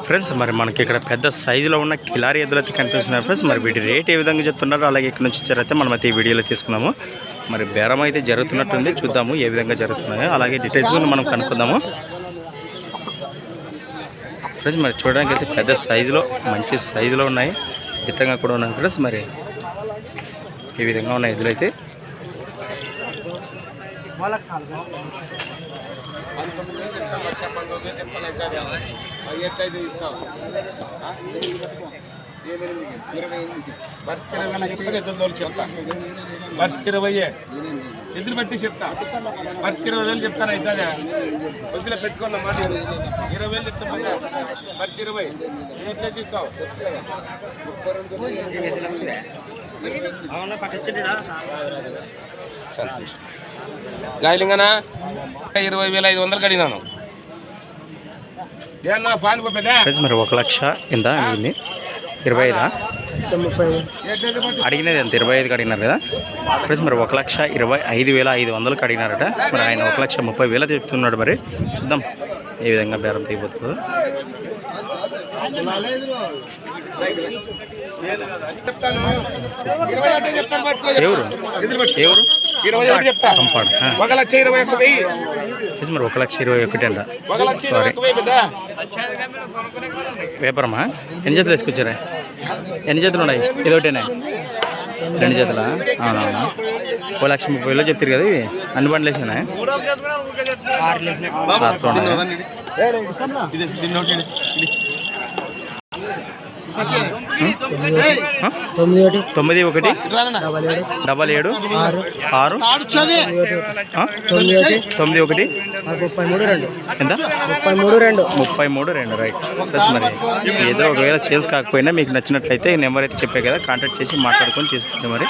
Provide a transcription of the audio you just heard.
Friends మరి మనకి ఇక్కడ పెద్ద సైజులో ఉన్న కిలారీ ఎద్దులు అయితే కనిపిస్తున్నాయి ఫ్రెండ్స్. మరి వీటి రేట్ ఏ విధంగా చెప్తున్నారు, అలాగే ఇక్కడ నుంచి ఇచ్చారైతే మనమైతే ఈ వీడియోలో తీసుకున్నాము. మరి బేరం అయితే జరుగుతున్నట్టుంది, చూద్దాము ఏ విధంగా జరుగుతున్నాయో, అలాగే డీటెయిల్స్ కూడా మనం కనుక్కుందాము ఫ్రెండ్స్. మరి చూడడానికి అయితే పెద్ద సైజులో మంచి సైజులో ఉన్నాయి, దిట్టంగా కూడా ఉన్నాయి ఫ్రెండ్స్. మరి ఈ విధంగా ఉన్నాయి ఎద్దులు అయితే. ఎదురు బట్టి చెప్తా 20,000 చెప్తాను అవుతుందా వద్దులే పెట్టుకున్న మాట 20,000 చెప్తాను 20 ఎట్లా తీస్తావు గాయలింగనా 20,500 అడిగినాను. మరి 1,00,000 ఎంత అడిగింది? 25 అడిగినది ఎంత? 25కి అడిగినారు కదా ఫ్రెండ్స్. మరి 1,25,500కి అడిగినారట. మరి ఆయన 1,30,000 చెప్తున్నాడు. మరి చూద్దాం ఏ విధంగా బేరం తీయబోతుందో. ఎవరు కంపాడు మరి 1,21,000 అంట. సారీ పేపరమ్మా. ఎన్ని జతలు వేసుకొచ్చారా? ఎన్ని జతలు ఉన్నాయి? ఇదొకటేనా? 2 జతలా? అవునవునా. 1,30,000 చెప్తారు కదా. ఇవి అన్ని బండ్లు వేసినా? 91 77 6 91 ఎంత? 33,2 రైట్. మరి ఏదో ఒకవేళ సేల్స్ కాకపోయినా మీకు నచ్చినట్లయితే ఈ నెంబర్ అయితే చెప్పే కదా, కాంటాక్ట్ చేసి మాట్లాడుకొని తీసుకుంటే మరి.